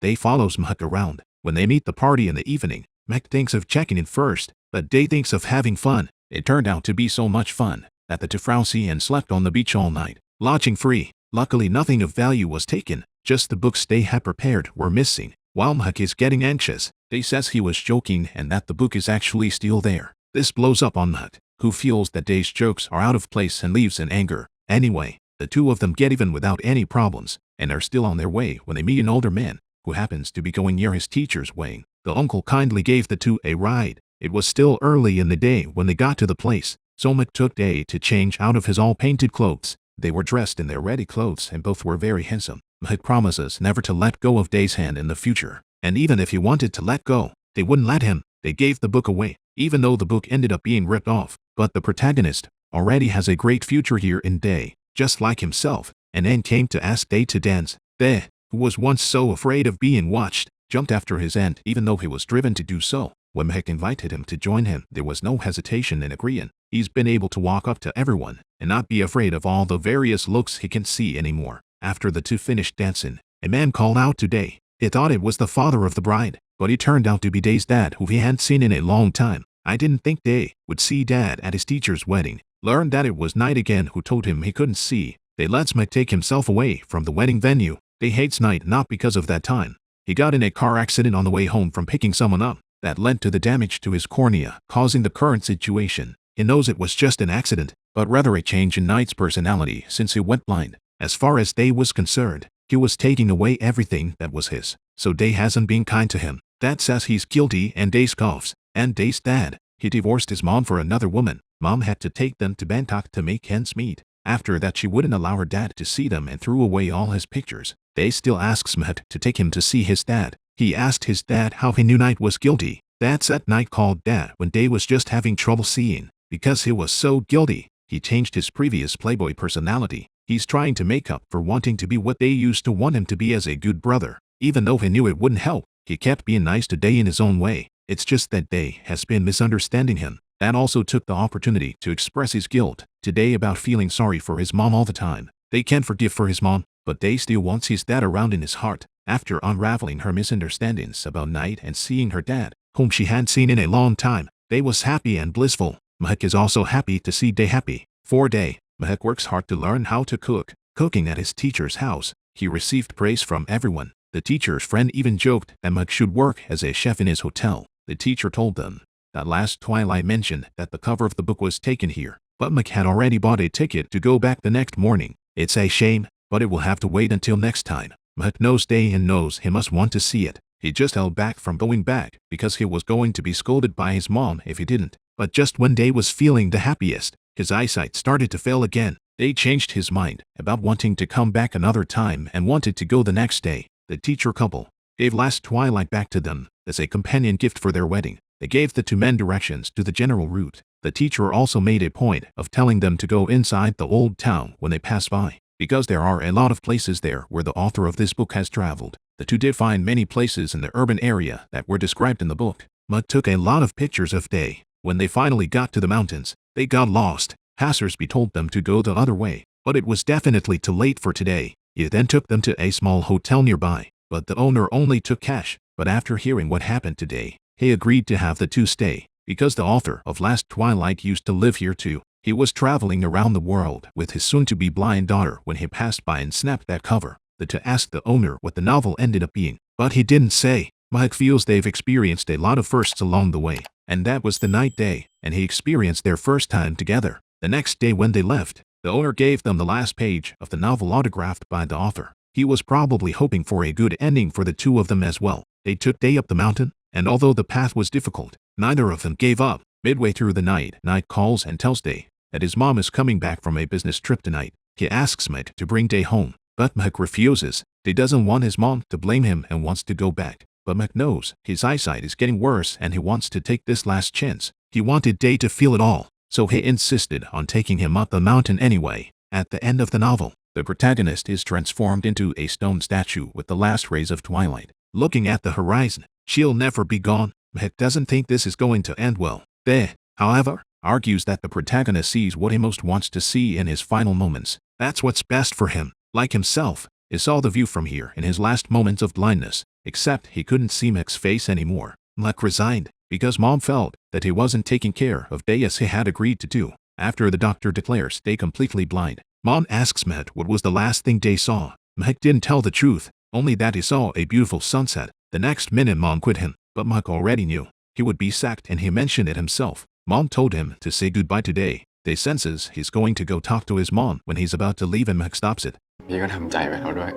Day follows Mhak around. When they meet the party in the evening, Mhak thinks of checking in first, but Day thinks of having fun. It turned out to be so much fun that the two frowsy and slept on the beach all night, lodging free. Luckily nothing of value was taken, just the books Day had prepared were missing. While Mhak is getting anxious, Day says he was joking and that the book is actually still there. This blows up on Mhak, who feels that Day's jokes are out of place and leaves in anger. Anyway, the two of them get even without any problems, and are still on their way when they meet an older man, who happens to be going near his teacher's wedding. The uncle kindly gave the two a ride. It was still early in the day when they got to the place, so Mhak took Day to change out of his all-painted clothes. They were dressed in their ready clothes and both were very handsome. Mhak promises never to let go of Day's hand in the future, and even if he wanted to let go, they wouldn't let him. They gave the book away, even though the book ended up being ripped off. But the protagonist already has a great future here in Day, just like himself, and then came to ask Day to dance. Day, who was once so afraid of being watched, jumped after his aunt even though he was driven to do so. When Mhak invited him to join him, there was no hesitation in agreeing. He's been able to walk up to everyone and not be afraid of all the various looks he can see anymore. After the two finished dancing, a man called out to Day. He thought it was the father of the bride, but he turned out to be Day's dad, who he hadn't seen in a long time. I didn't think Day would see Dad at his teacher's wedding. Learned that it was Night again who told him he couldn't see. Day lets Mhak take himself away from the wedding venue. Day hates Night not because of that time. He got in a car accident on the way home from picking someone up. That led to the damage to his cornea, causing the current situation. He knows it was just an accident, but rather a change in Night's personality since he went blind. As far as Day was concerned, he was taking away everything that was his. So Day hasn't been kind to him. Dad says he's guilty and Day scoffs. And Day's dad, he divorced his mom for another woman. Mom had to take them to Bangkok to make ends meet. After that she wouldn't allow her dad to see them and threw away all his pictures. Day still asks Mhak to take him to see his dad. He asked his dad how he knew Night was guilty. Dad said Night called Dad when Day was just having trouble seeing. Because he was so guilty, he changed his previous playboy personality. He's trying to make up for wanting to be what Day used to want him to be as a good brother. Even though he knew it wouldn't help, he kept being nice to Day in his own way. It's just that Day has been misunderstanding him. Dad also took the opportunity to express his guilt to Day about feeling sorry for his mom all the time. Day can't forgive for his mom, but Day still wants his dad around in his heart. After unraveling her misunderstandings about Night and seeing her dad, whom she hadn't seen in a long time, Day was happy and blissful. Mhak is also happy to see Day happy. For Day, Mhak works hard to learn how to cook. Cooking at his teacher's house, he received praise from everyone. The teacher's friend even joked that Mhak should work as a chef in his hotel. The teacher told them that last Twilight mentioned that the cover of the book was taken here, but Mhak had already bought a ticket to go back the next morning. It's a shame, but it will have to wait until next time. Mhak knows Day and knows he must want to see it. He just held back from going back because he was going to be scolded by his mom if he didn't. But just when Day was feeling the happiest, his eyesight started to fail again. Day changed his mind about wanting to come back another time and wanted to go the next day. The teacher couple gave last Twilight back to them as a companion gift for their wedding. They gave the two men directions to the general route. The teacher also made a point of telling them to go inside the old town when they pass by, because there are a lot of places there where the author of this book has traveled. The two did find many places in the urban area that were described in the book. Mhak took a lot of pictures of Day. When they finally got to the mountains, they got lost. Passersby told them to go the other way, but it was definitely too late for today. He then took them to a small hotel nearby, but the owner only took cash. But after hearing what happened today, he agreed to have the two stay, because the author of Last Twilight used to live here too. He was traveling around the world with his soon-to-be blind daughter when he passed by and snapped that cover. The two asked the owner what the novel ended up being, but he didn't say. Mhak feels they've experienced a lot of firsts along the way, and that was the night day, and he experienced their first time together. The next day when they left, the owner gave them the last page of the novel autographed by the author. He was probably hoping for a good ending for the two of them as well. They took Day up the mountain, and although the path was difficult, neither of them gave up. Midway through the night, Night calls and tells Day that his mom is coming back from a business trip tonight. He asks Mhak to bring Day home, but Mhak refuses. Day doesn't want his mom to blame him and wants to go back. But Mhak knows his eyesight is getting worse and he wants to take this last chance. He wanted Day to feel it all, so he insisted on taking him up the mountain anyway. At the end of the novel, the protagonist is transformed into a stone statue with the last rays of twilight, looking at the horizon. She'll never be gone. Mhak doesn't think this is going to end well. Day, however, argues that the protagonist sees what he most wants to see in his final moments. That's what's best for him. Like himself, he saw the view from here in his last moments of blindness. except he couldn't see Mek's face anymore. Mek resigned, because Mom felt that he wasn't taking care of Day as he had agreed to do. After the doctor declares Day completely blind, Mom asks Mek what was the last thing Day saw. Mek didn't tell the truth, only that he saw a beautiful sunset. The next minute Mom quit him, but Mek already knew he would be sacked and he mentioned it himself. Mom told him to say goodbye to Day. Day senses he's going to go talk to his mom when he's about to leave and Mek stops it. พี่ก็ทำใจไว้แล้วด้วย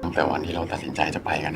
ตั้งแต่วันที่เราตัดสินใจจะไปกัน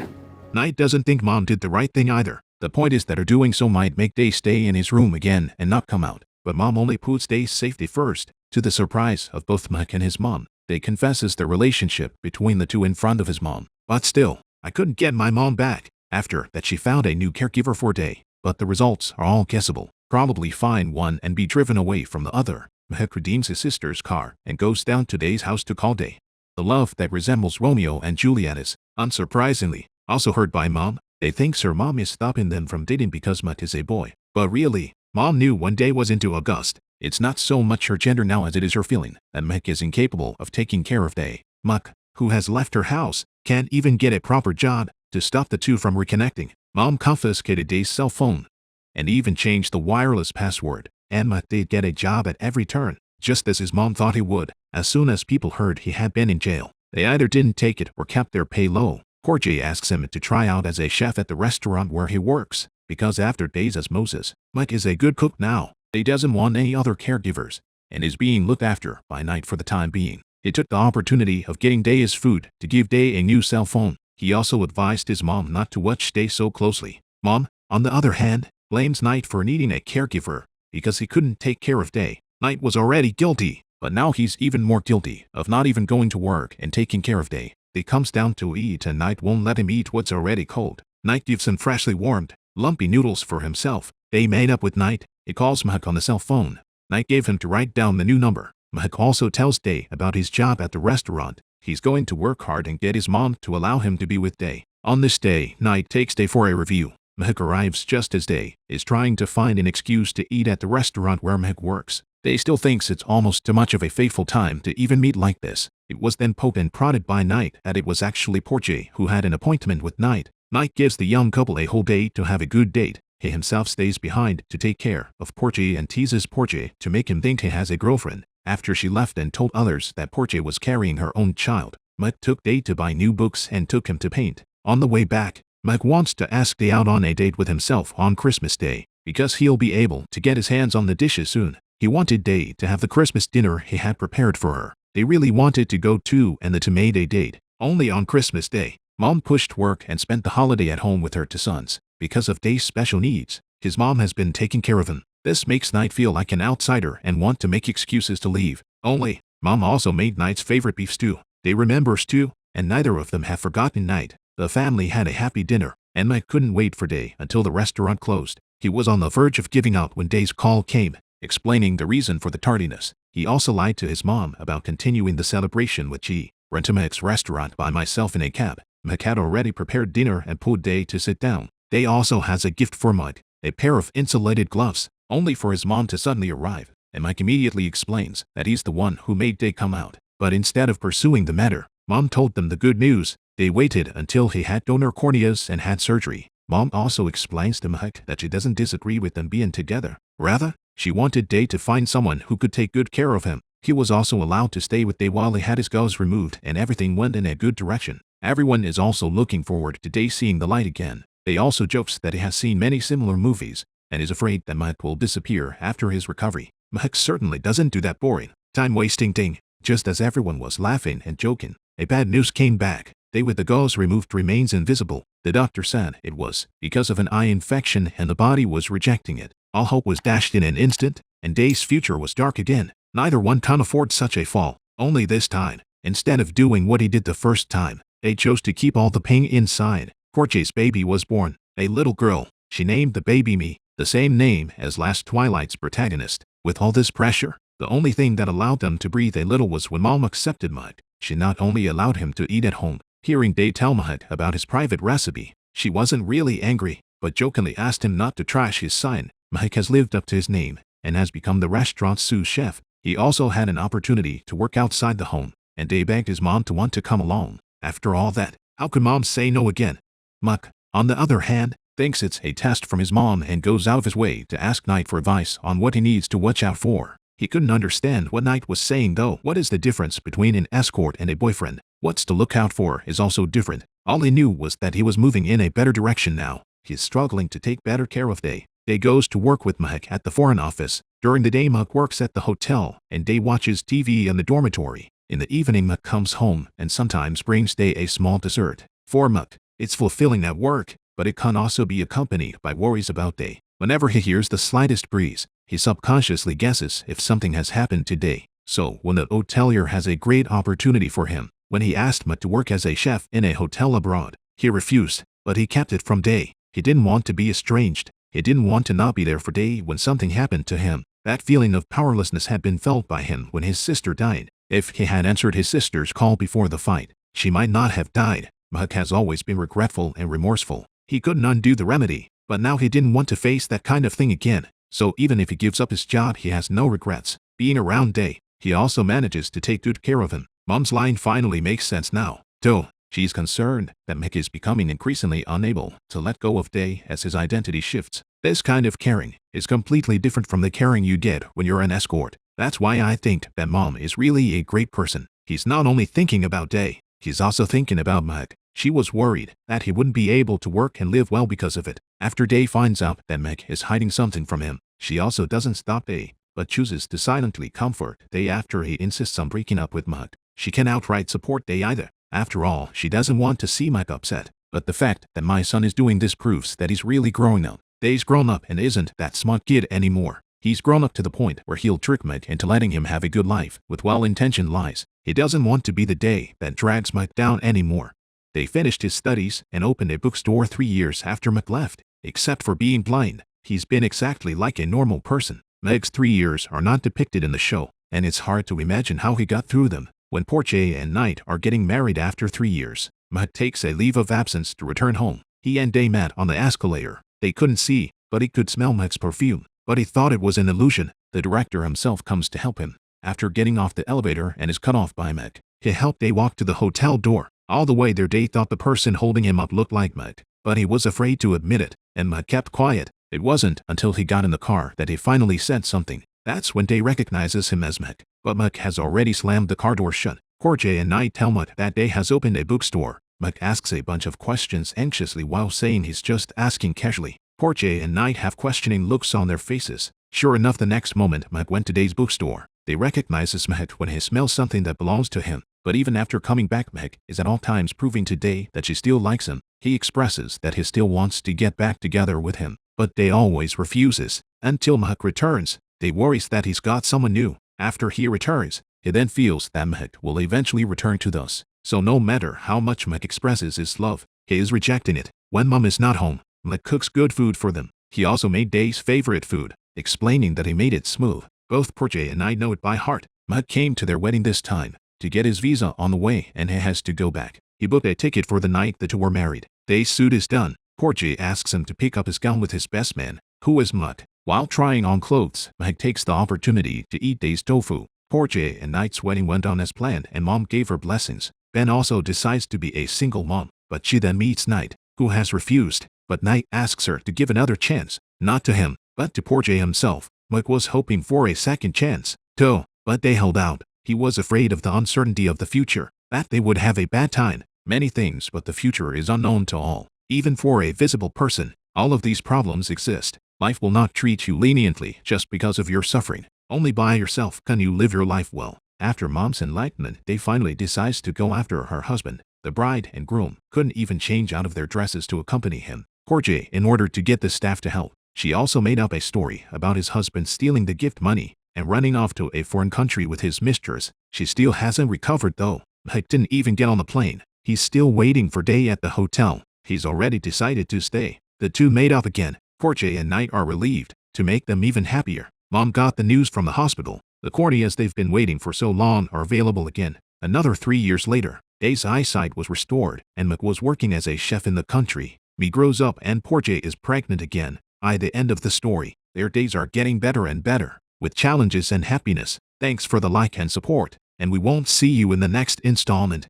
Knight doesn't think Mom did the right thing either. The point is that her doing so might make Day stay in his room again and not come out. But Mom only puts Day's safety first, to the surprise of both Mek and his mom. Day confesses the relationship between the two in front of his mom. But still, I couldn't get my mom back. After that she found a new caregiver for Day. But the results are all guessable. Probably find one and be driven away from the other. Mek redeems his sister's car and goes down to Day's house to call Day. The love that resembles Romeo and Juliet is, unsurprisingly, also heard by Mom. Day thinks her mom is stopping them from dating because Mek is a boy. But really, Mom knew when Day was into August. It's not so much her gender now as it is her feeling that Mek is incapable of taking care of Day. Mek, who has left her house, can't even get a proper job to stop the two from reconnecting. Mom confiscated Day's cell phone and even changed the wireless password. And Mek did get a job at every turn, just as his mom thought he would. As soon as people heard he had been in jail, they either didn't take it or kept their pay low. Khoei asks him to try out as a chef at the restaurant where he works, because after Day's osmosis, Mek is a good cook now. He doesn't want any other caregivers, and is being looked after by Knight for the time being. He took the opportunity of getting Day his food to give Day a new cell phone. He also advised his mom not to watch Day so closely. Mom, on the other hand, blames Knight for needing a caregiver because he couldn't take care of Day. Knight was already guilty, but now he's even more guilty of not even going to work and taking care of Day. He comes down to eat and Knight won't let him eat what's already cold. Knight gives him freshly warmed, lumpy noodles for himself. Day made up with Knight. He calls Mek on the cell phone. Knight gave him to write down the new number. Mek also tells Day about his job at the restaurant. He's going to work hard and get his mom to allow him to be with Day. On this day, Knight takes Day for a review. Mek arrives just as Day is trying to find an excuse to eat at the restaurant where Mek works. Day still thinks it's almost too much of a fateful time to even meet like this. It was then poked and prodded by Knight that it was actually Pottivih who had an appointment with Knight. Knight gives the young couple a whole day to have a good date. He himself stays behind to take care of Pottivih and teases Pottivih to make him think he has a girlfriend. After she left and told others that Pottivih was carrying her own child, Mek took Day to buy new books and took him to paint. On the way back, Mek wants to ask Day out on a date with himself on Christmas Day, because he'll be able to get his hands on the dishes soon. He wanted Day to have the Christmas dinner he had prepared for her. They really wanted to go too and the two made a date. Only on Christmas Day, Mom pushed work and spent the holiday at home with her two sons. Because of Day's special needs, his mom has been taking care of him. This makes Knight feel like an outsider and want to make excuses to leave. Only, Mom also made Knight's favorite beef stew. Day remembers too, and neither of them have forgotten Knight. The family had a happy dinner, and Knight couldn't wait for Day until the restaurant closed. He was on the verge of giving up when Day's call came, explaining the reason for the tardiness. He also lied to his mom about continuing the celebration with G. Went to Mek's restaurant by myself in a cab. Mek had already prepared dinner and pulled Day to sit down. Day also has a gift for Mek, a pair of insulated gloves, only for his mom to suddenly arrive, and Mek immediately explains that he's the one who made Day come out. But instead of pursuing the matter, Mom told them the good news. They waited until he had donor corneas and had surgery. Mom also explains to Mek that she doesn't disagree with them being together. Rather, she wanted Day to find someone who could take good care of him. He was also allowed to stay with Day while he had his gauze removed and everything went in a good direction. Everyone is also looking forward to Day seeing the light again. Day also jokes that he has seen many similar movies and is afraid that Mek will disappear after his recovery. Mek certainly doesn't do that boring, time-wasting thing. Just as everyone was laughing and joking, a bad news came back. Day with the gauze removed remains invisible. The doctor said it was because of an eye infection and the body was rejecting it. All hope was dashed in an instant, and Day's future was dark again. Neither one can afford such a fall. Only this time, instead of doing what he did the first time, Day chose to keep all the pain inside. Khoei's baby was born, a little girl. She named the baby Me, the same name as last Twilight's protagonist. With all this pressure, the only thing that allowed them to breathe a little was when Mom accepted Mek. She not only allowed him to eat at home. Hearing Day tell Mek about his private recipe, she wasn't really angry, but jokingly asked him not to trash his sign. Mek has lived up to his name and has become the restaurant's sous chef. He also had an opportunity to work outside the home, and Day begged his mom to want to come along. After all that, how could Mom say no again? Mek, on the other hand, thinks it's a test from his mom and goes out of his way to ask Knight for advice on what he needs to watch out for. He couldn't understand what Knight was saying though. What is the difference between an escort and a boyfriend? What's to look out for is also different. All he knew was that he was moving in a better direction now. He's struggling to take better care of Day. Day goes to work with Mork at the foreign office. During the day, Mork works at the hotel, and Day watches TV in the dormitory. In the evening, Mork comes home and sometimes brings Day a small dessert. For Mork, it's fulfilling at work, but it can also be accompanied by worries about Day. Whenever he hears the slightest breeze, he subconsciously guesses if something has happened to Day. So, when the hotelier has a great opportunity for him, when he asked Mork to work as a chef in a hotel abroad, he refused, but he kept it from Day. He didn't want to be estranged. He didn't want to not be there for Day when something happened to him. That feeling of powerlessness had been felt by him when his sister died. If he had answered his sister's call before the fight, she might not have died. Mork has always been regretful and remorseful. He couldn't undo the remedy, but now he didn't want to face that kind of thing again. So even if he gives up his job, he has no regrets. Being around Day, he also manages to take good care of him. Mom's line finally makes sense now, though. She's concerned that Mork is becoming increasingly unable to let go of Day as his identity shifts. This kind of caring is completely different from the caring you get when you're an escort. That's why I think that Mom is really a great person. He's not only thinking about Day, he's also thinking about Mork. She was worried that he wouldn't be able to work and live well because of it. After Day finds out that Mork is hiding something from him, she also doesn't stop Day, but chooses to silently comfort Day after he insists on breaking up with Mork. She can outright support Day either. After all, she doesn't want to see Mork upset. But the fact that my son is doing this proves that he's really growing up. Day's grown up and isn't that smart kid anymore. He's grown up to the point where he'll trick Mork into letting him have a good life with well-intentioned lies. He doesn't want to be the Day that drags Mork down anymore. Day finished his studies and opened a bookstore 3 years after Mork left. Except for being blind, he's been exactly like a normal person. Mork's 3 years are not depicted in the show, and it's hard to imagine how he got through them. When Porche and Knight are getting married after 3 years, Mork takes a leave of absence to return home. He and Day met on the escalator. They couldn't see, but he could smell Mork's perfume. But he thought it was an illusion. The director himself comes to help him. After getting off the elevator and is cut off by Mork, he helped Day walk to the hotel door. All the way there, Day thought the person holding him up looked like Mork, but he was afraid to admit it, and Mork kept quiet. It wasn't until he got in the car that he finally said something. That's when Day recognizes him as Mork, but Mork has already slammed the car door shut. Porche and Knight tell Mork that Day has opened a bookstore. Mork asks a bunch of questions anxiously while saying he's just asking casually. Porche and Knight have questioning looks on their faces. Sure enough, the next moment Mork went to Day's bookstore. They recognizes Mork when he smells something that belongs to him. But even after coming back, Mork is at all times proving to Day that she still likes him. He expresses that he still wants to get back together with him, but Day always refuses. Until Mork returns, Day worries that he's got someone new. After he returns, he then feels that Mork will eventually return to thus. So no matter how much Mork expresses his love, he is rejecting it. When Mom is not home, Mork cooks good food for them. He also made Day's favorite food, explaining that he made it smooth. Both Porche and I know it by heart. Mork came to their wedding this time to get his visa on the way, and he has to go back. He booked a ticket for the night the two were married. Day's suit is done. Porche asks him to pick up his gown with his best man, who is Mork. While trying on clothes, Mork takes the opportunity to eat Day's tofu. Porche and Knight's wedding went on as planned, and Mom gave her blessings. Ben also decides to be a single mom, but she then meets Knight, who has refused. But Knight asks her to give another chance, not to him, but to Porche himself. Mork was hoping for a second chance, too, but they held out. He was afraid of the uncertainty of the future, that they would have a bad time. Many things, but the future is unknown to all. Even for a visible person, all of these problems exist. Life will not treat you leniently just because of your suffering. Only by yourself can you live your life well. After Mom's enlightenment, Day finally decides to go after her husband. The bride and groom couldn't even change out of their dresses to accompany him. Porche, in order to get the staff to help, she also made up a story about his husband stealing the gift money and running off to a foreign country with his mistress. She still hasn't recovered though. Mork didn't even get on the plane. He's still waiting for Day at the hotel. He's already decided to stay. The two made up again. Porche and Knight are relieved. To make them even happier, Mom got the news from the hospital. The corneas they've been waiting for so long are available again. Another 3 years later, Day's eyesight was restored, and Mork was working as a chef in the country. Me grows up and Porche is pregnant again. By the end of the story, their days are getting better and better, with challenges and happiness. Thanks for the like and support, and we won't see you in the next installment.